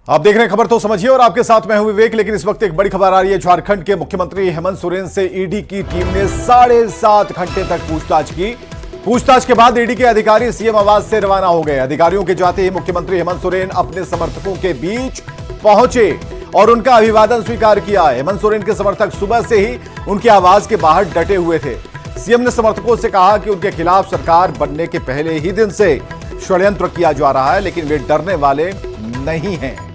आप देख रहे हैं खबर तो समझिए और आपके साथ मैं हूं विवेक। लेकिन इस वक्त एक बड़ी खबर आ रही है। झारखंड के मुख्यमंत्री हेमंत सोरेन से ईडी की टीम ने 7.5 घंटे तक पूछताछ की। पूछताछ के बाद ईडी के अधिकारी सीएम आवास से रवाना हो गए। अधिकारियों के जाते ही मुख्यमंत्री हेमंत सोरेन अपने समर्थकों के बीच पहुंचे और उनका अभिवादन स्वीकार किया। हेमंत सोरेन के समर्थक सुबह से ही उनके आवास के बाहर डटे हुए थे। सीएम ने समर्थकों से कहा कि उनके खिलाफ सरकार बनने के पहले ही दिन से षड्यंत्र किया जा रहा है, लेकिन वे डरने वाले नहीं हैं।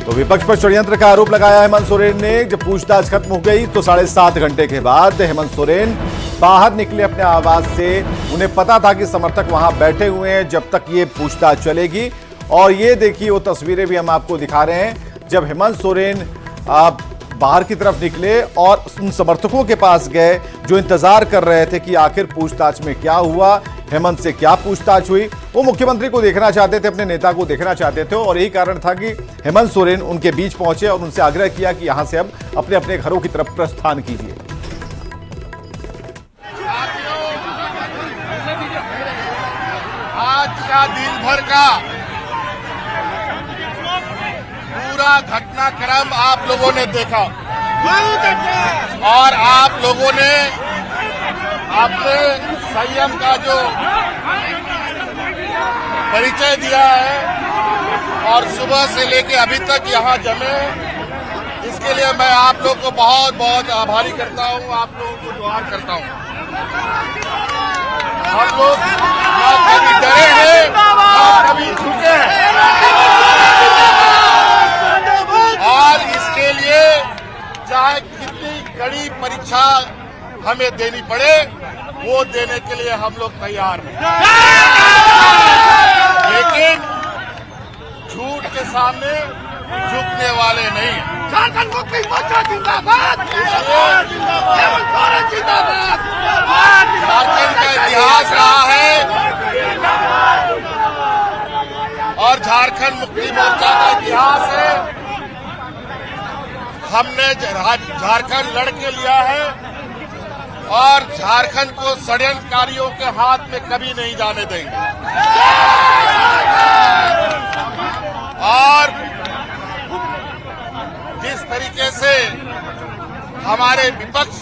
तो विपक्ष पर षड्यंत्र का आरोप लगाया हेमंत सोरेन ने। जब पूछताछ खत्म हो गई तो 7.5 घंटे के बाद हेमंत सोरेन बाहर निकले अपने आवास से। उन्हें पता था कि समर्थक वहां बैठे हुए हैं जब तक ये पूछताछ चलेगी। और ये देखिए वो तस्वीरें भी हम आपको दिखा रहे हैं जब हेमंत सोरेन बाहर की तरफ निकले और उन समर्थकों के पास गए जो इंतजार कर रहे थे कि आखिर पूछताछ में क्या हुआ, हेमंत से क्या पूछताछ हुई। वो मुख्यमंत्री को देखना चाहते थे, अपने नेता को देखना चाहते थे और यही कारण था कि हेमंत सोरेन उनके बीच पहुंचे और उनसे आग्रह किया कि यहां से अब अपने अपने घरों की तरफ प्रस्थान कीजिए। आज का दिन भर का पूरा घटनाक्रम आप लोगों ने देखा और आप लोगों ने अपने संयम का जो परिचय दिया है और सुबह से लेकर अभी तक यहाँ जमे, इसके लिए मैं आप लोग को बहुत बहुत आभारी करता हूँ, आप लोगों को दुआर करता हूँ। हम लोग ना कभी डरे हैं ना कभी झुके हैं और इसके लिए चाहे कितनी कड़ी परीक्षा हमें देनी पड़े वो देने के लिए हम लोग तैयार हैं। लेकिन झूठ के सामने झुकने वाले नहीं। झारखंड मुक्ति मोर्चा जिंदाबाद, झारखंड का इतिहास रहा है और झारखंड मुक्ति मोर्चा का इतिहास है। हमने झारखंड लड़ के लिया है और झारखंड को षड्यंत्रकारियों के हाथ में कभी नहीं जाने देंगे। और जिस तरीके से हमारे विपक्ष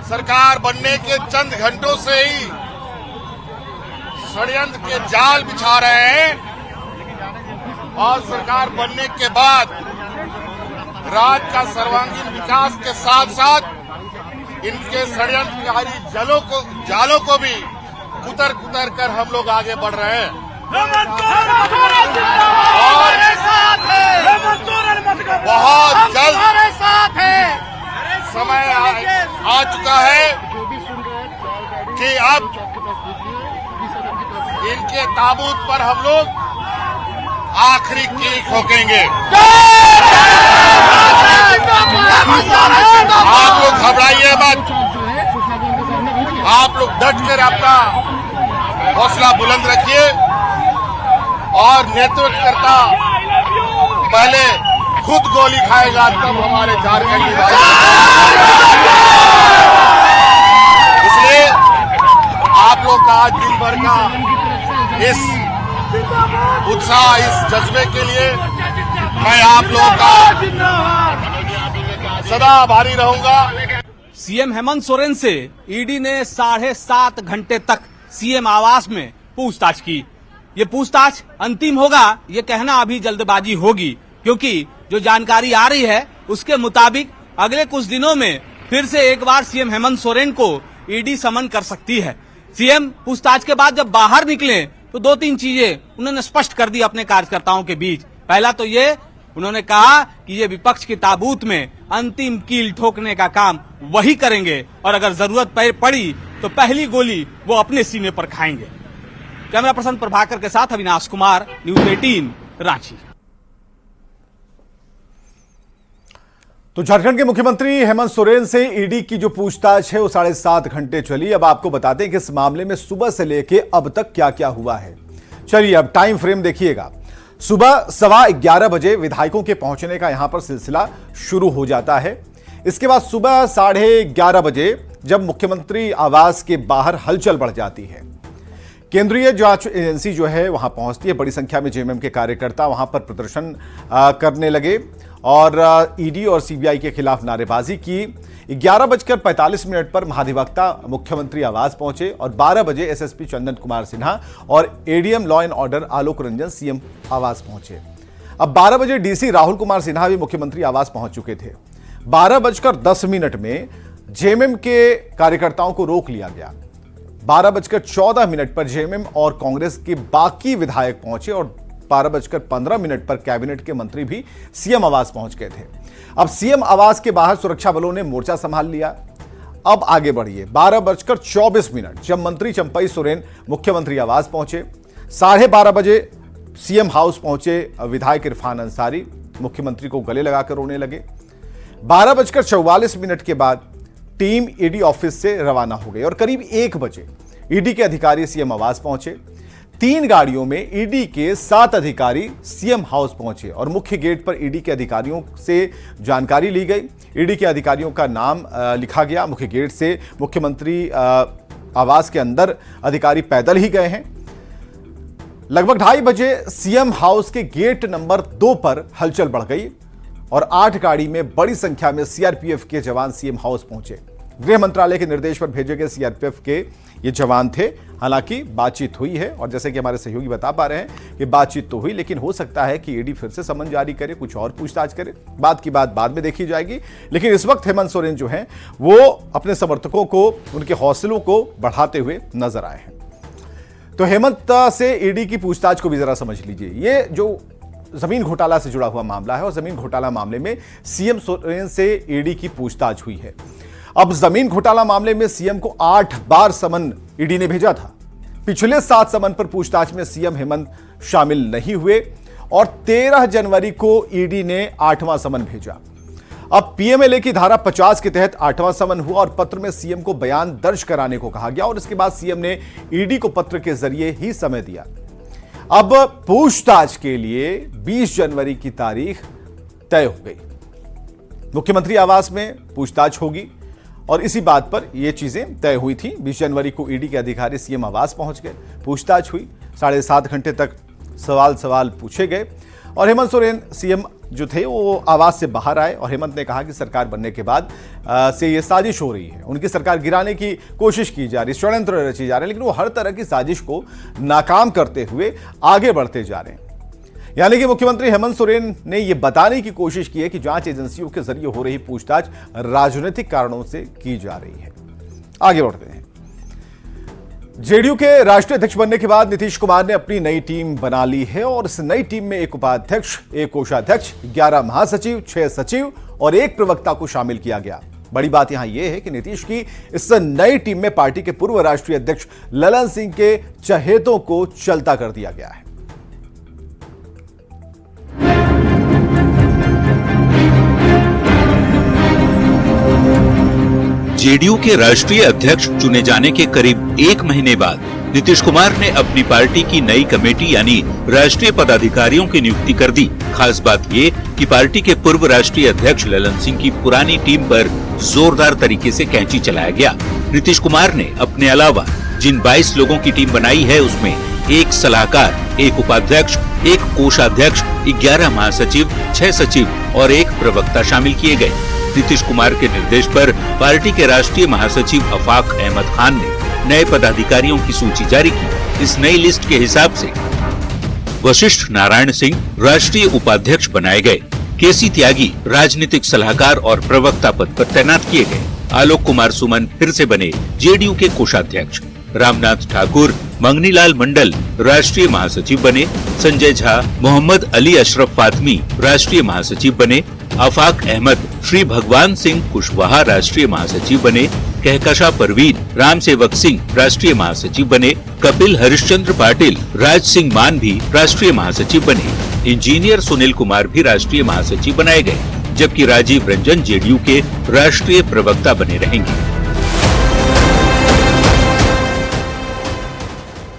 सरकार बनने के चंद घंटों से ही षड्यंत्र के जाल बिछा रहे हैं और सरकार बनने के बाद राज्य का सर्वांगीण विकास के साथ साथ इनके षड्यंत्रकारी जालों को भी कुतर कुतर कर हम लोग आगे बढ़ रहे हैं। और बहुत जल्द समय आ चुका है कि अब इनके ताबूत पर हम लोग आखिरी कील ठोकेंगे। आप लोग घबराइए मत, आप लोग डट कर अपना हौसला बुलंद रखिए और नेतृत्वकर्ता पहले खुद गोली खाएगा तब हमारे झारखंडी भाई। इसलिए आप लोग का आज दिन भर का इस उत्साह, इस जज्बे के लिए मैं आप लोगों का सदा आभारी रहूंगा। सीएम हेमंत सोरेन से ईडी ने 7.5 घंटे तक सीएम आवास में पूछताछ की। ये पूछताछ अंतिम होगा ये कहना अभी जल्दबाजी होगी, क्योंकि जो जानकारी आ रही है उसके मुताबिक अगले कुछ दिनों में फिर से एक बार सीएम हेमंत सोरेन को ईडी समन कर सकती है। सीएम पूछताछ के बाद जब बाहर निकले तो 2-3 चीजें उन्होंने स्पष्ट कर दी अपने कार्यकर्ताओं के बीच। पहला तो ये उन्होंने कहा कि ये विपक्ष की ताबूत में अंतिम कील ठोकने का काम वही करेंगे और अगर जरूरत पड़ी तो पहली गोली वो अपने सीने पर खाएंगे। कैमरा पर्सन प्रभाकर के साथ अविनाश कुमार, न्यूज़ 18 रांची। तो झारखंड के मुख्यमंत्री हेमंत सोरेन से ईडी की जो पूछताछ है वो 7.5 घंटे चली। अब आपको बताते हैं कि इस मामले में सुबह से लेके अब तक क्या क्या हुआ है। चलिए अब टाइम फ्रेम देखिएगा। सुबह 11:15 बजे विधायकों के पहुंचने का यहां पर सिलसिला शुरू हो जाता है। इसके बाद सुबह 11:30 बजे जब मुख्यमंत्री आवास के बाहर हलचल बढ़ जाती है। केंद्रीय जांच एजेंसी जो है वहां पहुंचती है, बड़ी संख्या में जेएमएम के कार्यकर्ता वहां पर प्रदर्शन करने लगे और ईडी और सीबीआई के खिलाफ नारेबाजी की। 11:45 पर महाधिवक्ता मुख्यमंत्री आवास पहुंचे और 12 बजे एसएसपी चंदन कुमार सिन्हा और ADM law and order Alok Ranjan CM आवास पहुंचे। अब 12 बजे डीसी राहुल कुमार सिन्हा भी मुख्यमंत्री आवास पहुंच चुके थे। 12:10 में जेएमएम के कार्यकर्ताओं को रोक लिया गया। 12:14 पर जेएमएम और कांग्रेस के बाकी विधायक पहुंचे और 12:15 पर कैबिनेट के मंत्री भी सीएम आवास पहुंच गए थे। अब सीएम आवास के बाहर सुरक्षा बलों ने मोर्चा संभाल लिया। अब आगे बढ़िए 12:24 जब मंत्री चंपई सोरेन मुख्यमंत्री आवास पहुंचे। 12:30 बजे सीएम हाउस पहुंचे विधायक इरफान अंसारी, मुख्यमंत्री को गले लगाकर रोने लगे। 12:44 के बाद टीम ईडी ऑफिस से रवाना हो गई और करीब 1 बजे ईडी के अधिकारी सीएम आवास पहुंचे। 3 गाड़ियों में ईडी के 7 अधिकारी सीएम हाउस पहुंचे और मुख्य गेट पर ईडी के अधिकारियों से जानकारी ली गई। ईडी के अधिकारियों का नाम लिखा गया। मुख्य गेट से मुख्यमंत्री आवास के अंदर अधिकारी पैदल ही गए हैं। लगभग 2:30 बजे सीएम हाउस के गेट नंबर 2 पर हलचल बढ़ गई और 8 गाड़ी में बड़ी संख्या में सीआरपीएफ के जवान सीएम हाउस पहुंचे। गृह मंत्रालय के निर्देश पर भेजे गए सीआरपीएफ के ये जवान थे। हालांकि बातचीत हुई है और जैसे कि हमारे सहयोगी बता पा रहे हैं कि बातचीत तो हुई, लेकिन हो सकता है कि ईडी फिर से समन जारी करे, कुछ और पूछताछ करे। बात की बात बाद में देखी जाएगी, लेकिन इस वक्त हेमंत सोरेन जो हैं वो अपने समर्थकों को, उनके हौसलों को बढ़ाते हुए नजर आए हैं। तो हेमंत से ईडी की पूछताछ को भी जरा समझ लीजिए। ये जो जमीन घोटाला से जुड़ा हुआ मामला है और जमीन घोटाला मामले में सीएम सोरेन से ईडी की पूछताछ हुई है। अब जमीन घोटाला मामले में सीएम को 8 बार समन ईडी ने भेजा था। पिछले 7 समन पर पूछताछ में सीएम हेमंत शामिल नहीं हुए और 13 जनवरी को ईडी ने 8वां समन भेजा। अब पीएमएलए की धारा 50 के तहत 8वां समन हुआ और पत्र में सीएम को बयान दर्ज कराने को कहा गया और इसके बाद सीएम ने ईडी को पत्र के जरिए ही समय दिया। अब पूछताछ के लिए 20 जनवरी की तारीख तय हो गई। मुख्यमंत्री आवास में पूछताछ होगी और इसी बात पर यह चीजें तय हुई थी। 20 जनवरी को ईडी के अधिकारी सीएम आवास पहुंच गए, पूछताछ हुई। 7.5 घंटे तक सवाल पूछे गए और हेमंत सोरेन सीएम जो थे वो आवास से बाहर आए और हेमंत ने कहा कि सरकार बनने के बाद से ये साजिश हो रही है, उनकी सरकार गिराने की कोशिश की जा रही, षड्यंत्र रची जा रहे हैं, लेकिन वो हर तरह की साजिश को नाकाम करते हुए आगे बढ़ते जा रहे हैं। यानी कि मुख्यमंत्री हेमंत सोरेन ने यह बताने की कोशिश की है कि जांच एजेंसियों के जरिए हो रही पूछताछ राजनीतिक कारणों से की जा रही है। आगे बढ़ते हैं। जेडीयू के राष्ट्रीय अध्यक्ष बनने के बाद नीतीश कुमार ने अपनी नई टीम बना ली है और इस नई टीम में 1 उपाध्यक्ष, 1 कोषाध्यक्ष, 11 महासचिव, 6 सचिव और 1 प्रवक्ता को शामिल किया गया। बड़ी बात यहां यह है कि नीतीश की इस नई टीम में पार्टी के पूर्व राष्ट्रीय अध्यक्ष ललन सिंह के चहेतों को चलता कर दिया गया है। जेडीयू के राष्ट्रीय अध्यक्ष चुने जाने के करीब 1 महीने बाद नीतीश कुमार ने अपनी पार्टी की नई कमेटी यानी राष्ट्रीय पदाधिकारियों की नियुक्ति कर दी। खास बात ये कि पार्टी के पूर्व राष्ट्रीय अध्यक्ष ललन सिंह की पुरानी टीम पर जोरदार तरीके से कैंची चलाया गया। नीतीश कुमार ने अपने अलावा जिन 22 लोगों की टीम बनाई है उसमें 1 सलाहकार, 1 उपाध्यक्ष, 1 कोषाध्यक्ष, 11 महासचिव, 6 सचिव और 1 प्रवक्ता शामिल किए गए। नीतीश कुमार के निर्देश पर पार्टी के राष्ट्रीय महासचिव अफाक अहमद खान ने नए पदाधिकारियों की सूची जारी की। इस नई लिस्ट के हिसाब से वशिष्ठ नारायण सिंह राष्ट्रीय उपाध्यक्ष बनाए गए। केसी त्यागी राजनीतिक सलाहकार और प्रवक्ता पद पर तैनात किए गए। आलोक कुमार सुमन फिर से बने जेडीयू के कोषाध्यक्ष। रामनाथ ठाकुर, मंगनीलाल मंडल राष्ट्रीय महासचिव बने। संजय झा, मोहम्मद अली अशरफ फातमी राष्ट्रीय महासचिव बने। अफाक अहमद, श्री भगवान सिंह कुशवाहा राष्ट्रीय महासचिव बने। कहकशा परवीन, राम सेवक सिंह राष्ट्रीय महासचिव बने। कपिल हरिश्चंद्र पाटिल, राज सिंह मान भी राष्ट्रीय महासचिव बने। इंजीनियर सुनील कुमार भी राष्ट्रीय महासचिव बनाए गए, जबकि राजीव रंजन जेडीयू के राष्ट्रीय प्रवक्ता बने रहेंगे।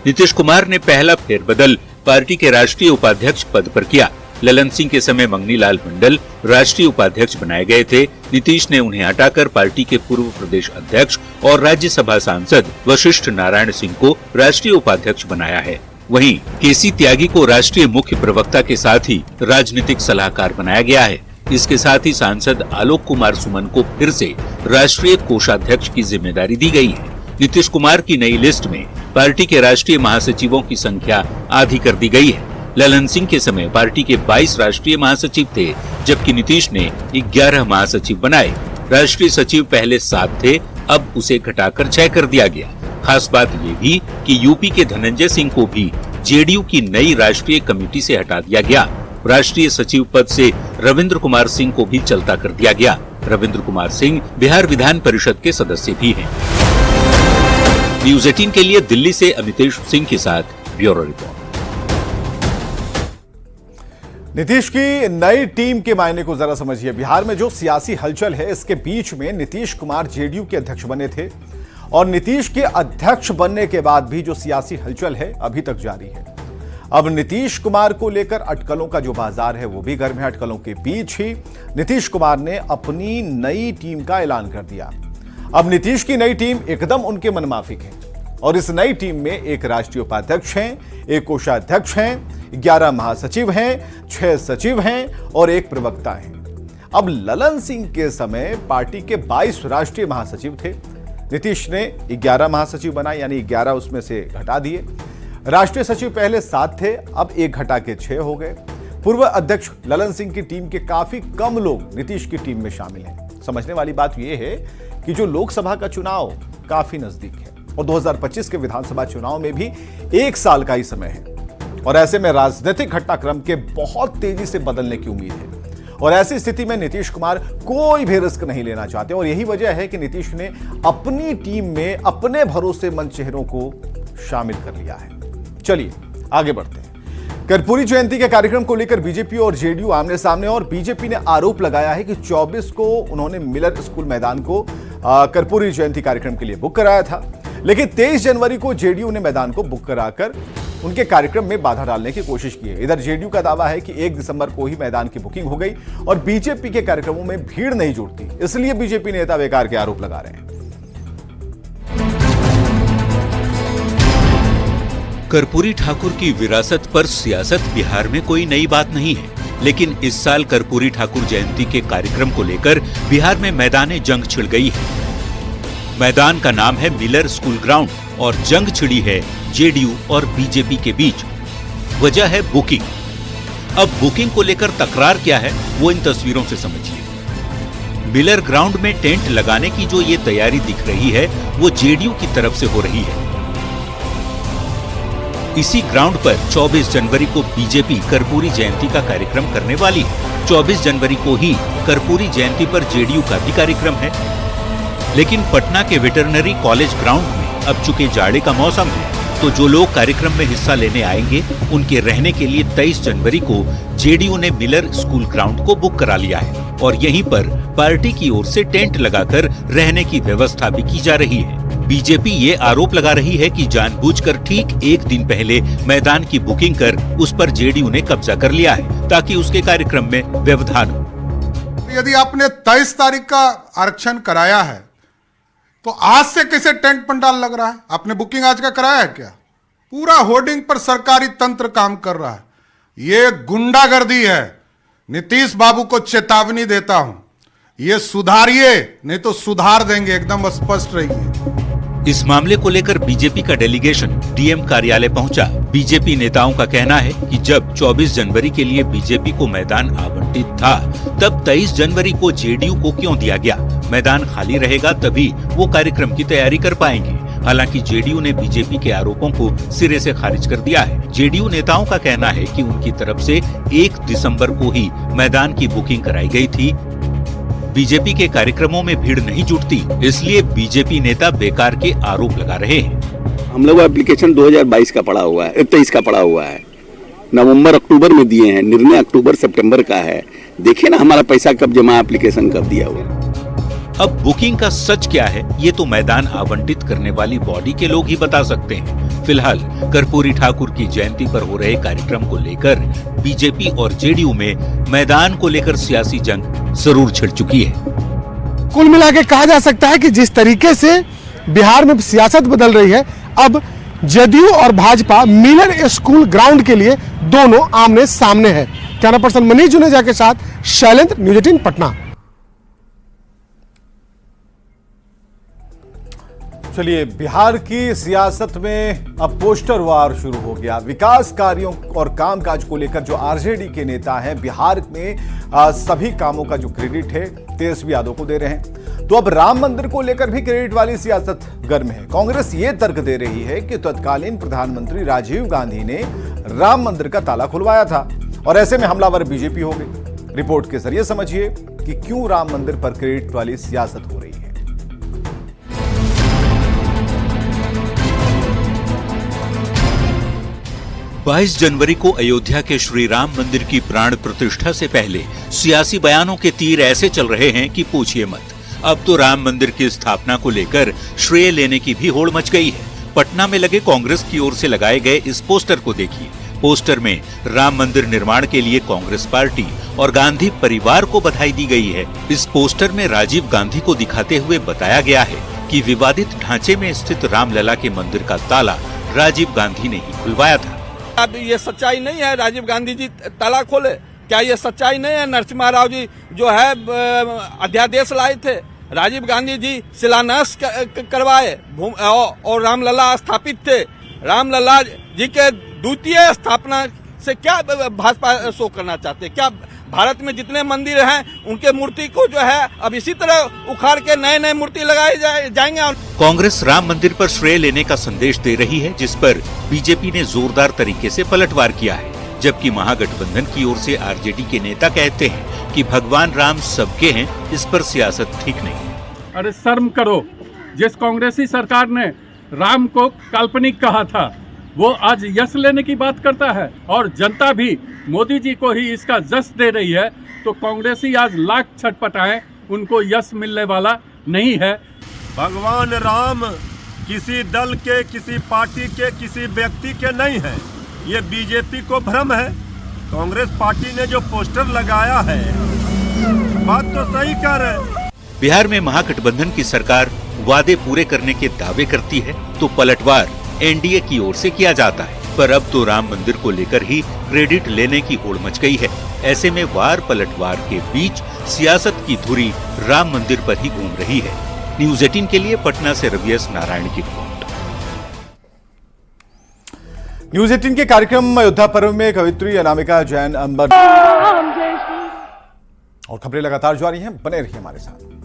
नीतीश कुमार ने पहला फेरबदल पार्टी के राष्ट्रीय उपाध्यक्ष पद पर किया। ललन सिंह के समय मंगनीलाल मंडल राष्ट्रीय उपाध्यक्ष बनाए गए थे। नीतीश ने उन्हें हटाकर पार्टी के पूर्व प्रदेश अध्यक्ष और राज्यसभा सांसद वशिष्ठ नारायण सिंह को राष्ट्रीय उपाध्यक्ष बनाया है। वहीं केसी त्यागी को राष्ट्रीय मुख्य प्रवक्ता के साथ ही राजनीतिक सलाहकार बनाया गया है। इसके साथ ही सांसद आलोक कुमार सुमन को फिर से राष्ट्रीय कोषाध्यक्ष की जिम्मेदारी दी गई है। नीतीश कुमार की नई लिस्ट में पार्टी के राष्ट्रीय महासचिवों की संख्या आधी कर दी गई है। ललन सिंह के समय पार्टी के 22 राष्ट्रीय महासचिव थे, जबकि नीतीश ने 11 महासचिव बनाए। राष्ट्रीय सचिव पहले 7 थे, अब उसे घटाकर 6 कर दिया गया। खास बात ये भी कि यूपी के धनंजय सिंह को भी जेडीयू की नई राष्ट्रीय कमेटी से हटा दिया गया। राष्ट्रीय सचिव पद से रविंद्र कुमार सिंह को भी चलता कर दिया गया। रविंद्र कुमार सिंह बिहार विधान परिषद के सदस्य भी हैं। न्यूज़ 18 के लिए दिल्ली से अमितेश सिंह के साथ ब्यूरो रिपोर्ट। नीतीश की नई टीम के मायने को जरा समझिए। बिहार में जो सियासी हलचल है, इसके बीच में नीतीश कुमार जेडीयू के अध्यक्ष बने थे और नीतीश के अध्यक्ष बनने के बाद भी जो सियासी हलचल है अभी तक जारी है। अब नीतीश कुमार को लेकर अटकलों का जो बाजार है वो भी गर्म है। अटकलों के बीच ही नीतीश कुमार ने अपनी नई टीम का ऐलान कर दिया। अब नीतीश की नई टीम एकदम उनके मनमाफिक है और इस नई टीम में एक राष्ट्रीय उपाध्यक्ष हैं, एक कोषाध्यक्ष हैं, 11 महासचिव हैं, 6 सचिव हैं और एक प्रवक्ता हैं। अब ललन सिंह के समय पार्टी के 22 राष्ट्रीय महासचिव थे। नीतीश ने 11 महासचिव बनाए, यानी 11 उसमें से घटा दिए। राष्ट्रीय सचिव पहले 7 थे, अब 1 घटा के 6 हो गए। पूर्व अध्यक्ष ललन सिंह की टीम के काफी कम लोग नीतीश की टीम में शामिल हैं। समझने वाली बात यह है कि जो लोकसभा का चुनाव काफी नजदीक है और 2025 के विधानसभा चुनाव में भी 1 साल का ही समय है और ऐसे में राजनीतिक घटनाक्रम के बहुत तेजी से बदलने की उम्मीद है और ऐसी स्थिति में नीतीश कुमार कोई भी रिस्क नहीं लेना चाहते और यही वजह है कि नीतीश ने अपनी टीम में अपने भरोसेमंद चेहरों को शामिल कर लिया है। चलिए आगे बढ़ते हैं। कर्पूरी जयंती के कार्यक्रम को लेकर बीजेपी और जेडीयू आमने सामने और बीजेपी ने आरोप लगाया है कि 24 को उन्होंने मिलर स्कूल मैदान को कर्पूरी जयंती कार्यक्रम के लिए बुक कराया था, लेकिन 23 जनवरी को जेडीयू ने मैदान को बुक कराकर उनके कार्यक्रम में बाधा डालने की कोशिश की है। इधर जेडीयू का दावा है कि 1 दिसंबर को ही मैदान की बुकिंग हो गई और बीजेपी के कार्यक्रमों में भीड़ नहीं जुटती, इसलिए बीजेपी नेता बेकार के आरोप लगा रहे हैं। कर्पूरी ठाकुर की विरासत पर सियासत बिहार में कोई नई बात नहीं है, लेकिन इस साल कर्पूरी ठाकुर जयंती के कार्यक्रम को लेकर बिहार में मैदाने जंग छिड़ गई है। मैदान का नाम है मिलर स्कूल ग्राउंड और जंग छिड़ी है जेडीयू और बीजेपी के बीच। वजह है बुकिंग। अब बुकिंग को लेकर तकरार क्या है वो इन तस्वीरों से समझिए। मिलर ग्राउंड में टेंट लगाने की जो ये तैयारी दिख रही है वो जेडीयू की तरफ से हो रही है। इसी ग्राउंड पर 24 जनवरी को बीजेपी कर्पूरी जयंती का कार्यक्रम करने वाली है। 24 जनवरी को ही कर्पूरी जयंती पर जेडीयू का भी कार्यक्रम है, लेकिन पटना के वेटरनरी कॉलेज ग्राउंड में अब चूंकि जाड़े का मौसम है तो जो लोग कार्यक्रम में हिस्सा लेने आएंगे उनके रहने के लिए 23 जनवरी को जेडीयू ने मिलर स्कूल ग्राउंड को बुक करा लिया है और यहीं पर पार्टी की ओर से टेंट लगाकर रहने की व्यवस्था भी की जा रही है। बीजेपी ये आरोप लगा रही है कि जानबूझकर ठीक 1 दिन पहले मैदान की बुकिंग कर उस पर जेडीयू ने कब्जा कर लिया है ताकि उसके कार्यक्रम में व्यवधान हो। यदि आपने 23 तारीख का आरक्षण कराया है तो आज से कैसे टेंट पंडाल लग रहा है? आपने बुकिंग आज का कराया है क्या? पूरा होर्डिंग पर सरकारी तंत्र काम कर रहा है। ये गुंडागर्दी है। नीतीश बाबू को चेतावनी देता हूं, ये सुधारिए नहीं तो सुधार देंगे, एकदम स्पष्ट रहिए। इस मामले को लेकर बीजेपी का डेलीगेशन डीएम कार्यालय पहुंचा। बीजेपी नेताओं का कहना है कि जब 24 जनवरी के लिए बीजेपी को मैदान आवंटित था तब 23 जनवरी को जेडीयू को क्यों दिया गया? मैदान खाली रहेगा तभी वो कार्यक्रम की तैयारी कर पाएंगे। हालांकि जेडीयू ने बीजेपी के आरोपों को सिरे से खारिज कर दिया है। जेडीयू नेताओं का कहना है कि उनकी तरफ से 1 दिसंबर को ही मैदान की बुकिंग कराई गई थी। बीजेपी के कार्यक्रमों में भीड़ नहीं जुटती, इसलिए बीजेपी नेता बेकार के आरोप लगा रहे हैं। हम लोग एप्लीकेशन 2022 का पड़ा हुआ है, 23 का पड़ा हुआ है, नवंबर अक्टूबर में दिए हैं, निर्णय अक्टूबर सितंबर का है। देखिए ना हमारा पैसा कब जमा, एप्लीकेशन कब दिया हुआ। अब बुकिंग का सच क्या है, ये तो मैदान आवंटित करने वाली बॉडी के लोग ही बता सकते हैं। फिलहाल कर्पूरी ठाकुर की जयंती पर हो रहे कार्यक्रम को लेकर बीजेपी और जेडीयू में मैदान को लेकर सियासी जंग जरूर छिड़ चुकी है। कुल मिला के कहा जा सकता है कि जिस तरीके से बिहार में सियासत बदल रही है, अब जदयू और भाजपा मिलर स्कूल ग्राउंड के लिए दोनों आमने सामने है। कैमरा पर्सन मनीष जुनेजा के साथ शैलेंद्र, न्यूज़ 18 पटना। चलिए, बिहार की सियासत में अब पोस्टर वार शुरू हो गया। विकास कार्यों और कामकाज को लेकर जो आरजेडी के नेता हैं, बिहार में सभी कामों का जो क्रेडिट है तेजस्वी यादव को दे रहे हैं। तो अब राम मंदिर को लेकर भी क्रेडिट वाली सियासत गर्म है। कांग्रेस ये तर्क दे रही है कि तत्कालीन प्रधानमंत्री राजीव गांधी ने राम मंदिर का ताला खुलवाया था और ऐसे में हमलावर बीजेपी हो गई। रिपोर्ट के जरिए समझिए कि क्यों राम मंदिर पर क्रेडिट वाली सियासत हो रही है। 22 जनवरी को अयोध्या के श्री राम मंदिर की प्राण प्रतिष्ठा से पहले सियासी बयानों के तीर ऐसे चल रहे हैं कि पूछिए मत। अब तो राम मंदिर की स्थापना को लेकर श्रेय लेने की भी होड़ मच गई है। पटना में लगे कांग्रेस की ओर से लगाए गए इस पोस्टर को देखिए। पोस्टर में राम मंदिर निर्माण के लिए कांग्रेस पार्टी और गांधी परिवार को बधाई दी गई है। इस पोस्टर में राजीव गांधी को दिखाते हुए बताया गया है कि विवादित ढांचे में स्थित रामलला के मंदिर का ताला राजीव गांधी ने ही खुलवाया था। अब ये सच्चाई नहीं है राजीव गांधी जी ताला खोले? क्या ये सच्चाई नहीं है नरसिम्हा राव जी जो है अध्यादेश लाए थे? राजीव गांधी जी शिलान्यास करवाए और रामलला स्थापित थे। रामलला जी के द्वितीय स्थापना से क्या भाजपा शो करना चाहते? क्या भारत में जितने मंदिर हैं उनके मूर्ति को जो है अब इसी तरह उखाड़ के नए नए मूर्ति लगाए जाएंगे? कांग्रेस राम मंदिर पर श्रेय लेने का संदेश दे रही है, जिस पर बीजेपी ने जोरदार तरीके से पलटवार किया है। जबकि महागठबंधन की ओर से आरजेडी के नेता कहते हैं कि भगवान राम सबके हैं, इस पर सियासत ठीक नहीं। अरे शर्म करो, जिस कांग्रेसी सरकार ने राम को काल्पनिक कहा था वो आज यश लेने की बात करता है और जनता भी मोदी जी को ही इसका जश दे रही है। तो कांग्रेसी आज लाख छटपटाएं, उनको यश मिलने वाला नहीं है। भगवान राम किसी दल के, किसी पार्टी के, किसी व्यक्ति के नहीं है। ये बीजेपी को भ्रम है। कांग्रेस पार्टी ने जो पोस्टर लगाया है बात तो सही कह रहे। बिहार में महागठबंधन की सरकार वादे पूरे करने के दावे करती है तो पलटवार एनडीए की ओर से किया जाता है। पर अब तो राम मंदिर को लेकर ही क्रेडिट लेने की होड़ मच गई है। ऐसे में वार पलटवार के बीच सियासत की धुरी राम मंदिर पर ही घूम रही है। न्यूज़ 18 के लिए पटना से रवियस नारायण की रिपोर्ट। न्यूज़ 18 के कार्यक्रम अयोध्या पर्व में कवित्री अनामिका जैन अंबर और खबरें लगातार जारी हैं, बने रहिए हमारे साथ।